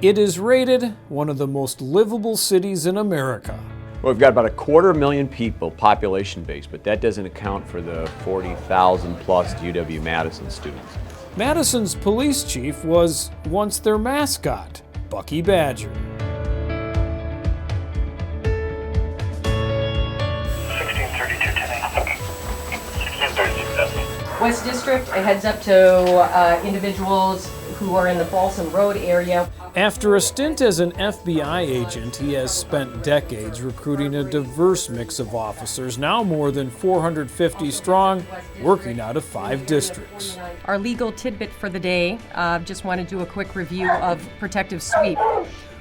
It is rated one of the most livable cities in America. Well, we've got about 250,000 people population base, but that doesn't account for the 40,000 plus UW-Madison students. Madison's police chief was once their mascot, Bucky Badger. West District, it heads up to individuals who are in the Folsom Road area. After a stint as an FBI agent, he has spent decades recruiting a diverse mix of officers, now more than 450 strong, working out of 5 districts. Our legal tidbit for the day, just want to do a quick review of protective sweep.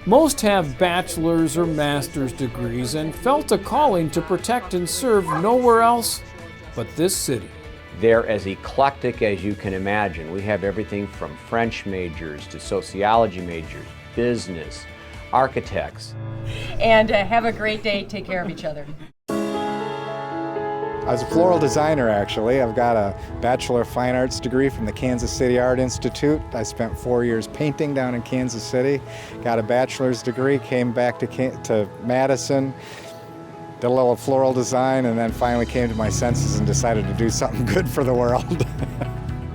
Most have bachelor's or master's degrees and felt a calling to protect and serve nowhere else but this city. They're as eclectic as you can imagine. We have everything from French majors to sociology majors, business, architects. And have a great day. Take care of each other. I was a floral designer, actually. I've got a Bachelor of Fine Arts degree from the Kansas City Art Institute. I spent 4 years painting down in Kansas City. Got a bachelor's degree, came back to Madison, did a little floral design, and then finally came to my senses and decided to do something good for the world.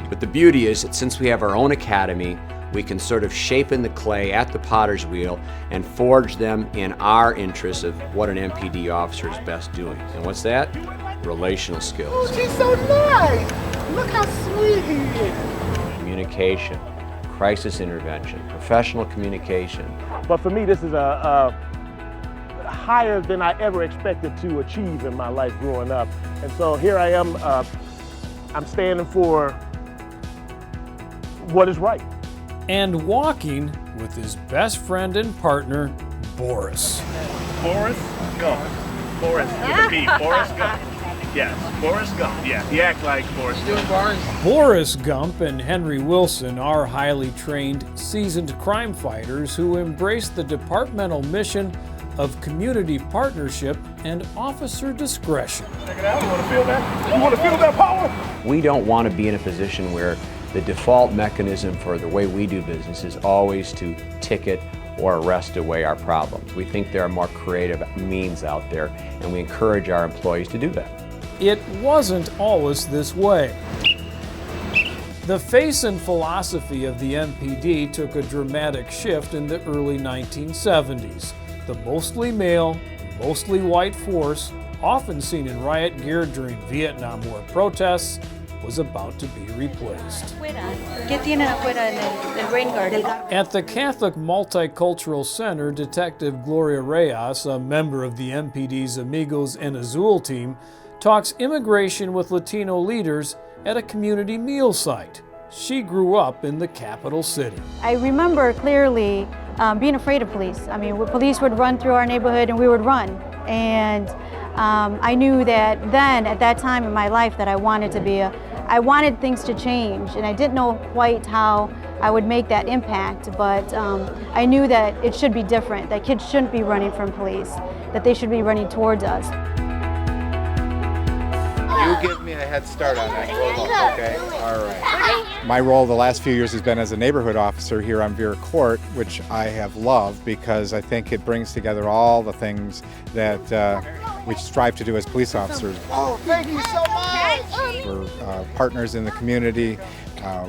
But the beauty is that since we have our own academy, we can sort of shape in the clay at the potter's wheel and forge them in our interests of what an MPD officer is best doing. And what's that? Relational skills. Oh, she's so nice. Look how sweet he is. Communication, crisis intervention, professional communication. But for me, this is a higher than I ever expected to achieve in my life growing up. And so here I am, I'm standing for what is right. And walking with his best friend and partner, Boris. Boris Gump. Boris with a P. Boris Gump. Yes, Boris Gump. Yeah, he acts like Boris Gump. Boris Gump and Henry Wilson are highly trained, seasoned crime fighters who embrace the departmental mission of community partnership and officer discretion. Check it out. You want to feel that? You want to feel that power? We don't want to be in a position where the default mechanism for the way we do business is always to ticket or arrest away our problems. We think there are more creative means out there, and we encourage our employees to do that. It wasn't always this way. The face and philosophy of the MPD took a dramatic shift in the early 1970s. The mostly male, mostly white force, often seen in riot gear during Vietnam War protests, was about to be replaced. At the Catholic Multicultural Center, Detective Gloria Reyes, a member of the MPD's Amigos en Azul team, talks immigration with Latino leaders at a community meal site. She grew up in the capital city. I remember clearly being afraid of police. I mean, police would run through our neighborhood and we would run. And I knew that then, at that time in my life, that I wanted things to change. And I didn't know quite how I would make that impact, but I knew that it should be different, that kids shouldn't be running from police, that they should be running towards us. You give me a head start on that, okay? All right. My role the last few years has been as a neighborhood officer here on Vera Court, which I have loved because I think it brings together all the things that we strive to do as police officers. Oh, thank you so much. We're partners in the community.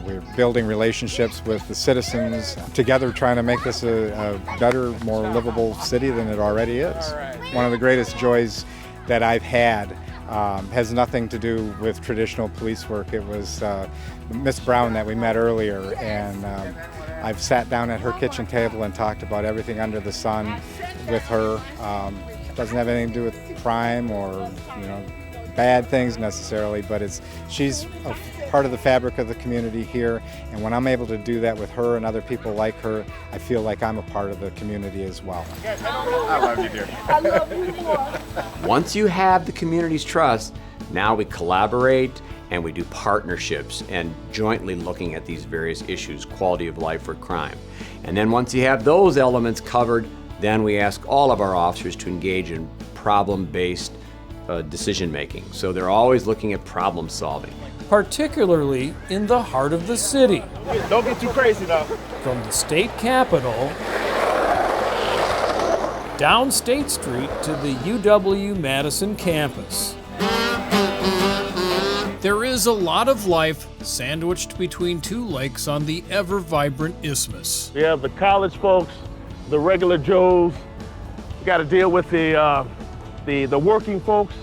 We're building relationships with the citizens, together trying to make this a better, more livable city than it already is. One of the greatest joys that I've had has nothing to do with traditional police work. It was Miss Brown that we met earlier, and I've sat down at her kitchen table and talked about everything under the sun with her. It doesn't have anything to do with crime or bad things necessarily, but she's a part of the fabric of the community here, and when I'm able to do that with her and other people like her, I feel like I'm a part of the community as well. I love you, dear. I love you more. Once you have the community's trust, now we collaborate and we do partnerships and jointly looking at these various issues, quality of life or crime. And then once you have those elements covered, then we ask all of our officers to engage in problem-based decision making. So they're always looking at problem solving. Particularly in the heart of the city. Don't get too crazy now. From the state capitol down State Street to the UW-Madison campus. There is a lot of life sandwiched between two lakes on the ever-vibrant isthmus. We have the college folks, the regular Joes. We got to deal with the working folks,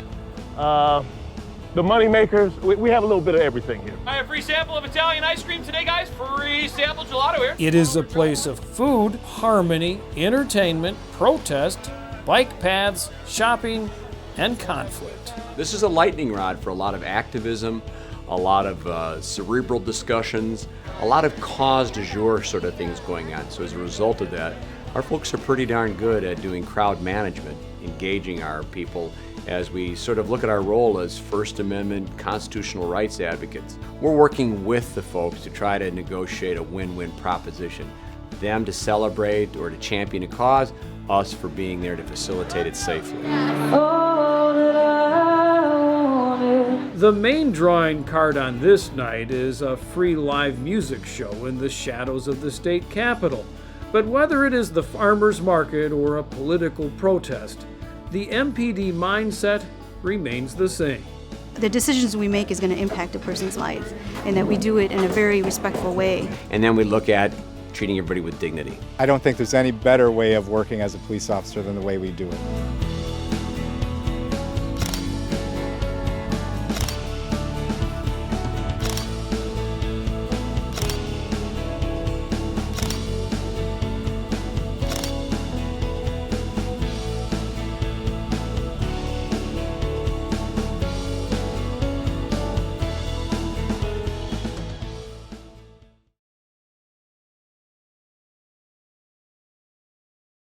the money makers. We have a little bit of everything here. I have a free sample of Italian ice cream today, guys. Free sample gelato here. It is a place of food, harmony, entertainment, protest, bike paths, shopping, and conflict. This is a lightning rod for a lot of activism, a lot of cerebral discussions, a lot of cause du jour sort of things going on. So as a result of that, our folks are pretty darn good at doing crowd management, engaging our people as we sort of look at our role as First Amendment constitutional rights advocates. We're working with the folks to try to negotiate a win-win proposition. Them to celebrate or to champion a cause, us for being there to facilitate it safely. The main drawing card on this night is a free live music show in the shadows of the state capitol. But whether it is the farmers market or a political protest, the MPD mindset remains the same. The decisions we make is going to impact a person's life, and that we do it in a very respectful way. And then we look at treating everybody with dignity. I don't think there's any better way of working as a police officer than the way we do it.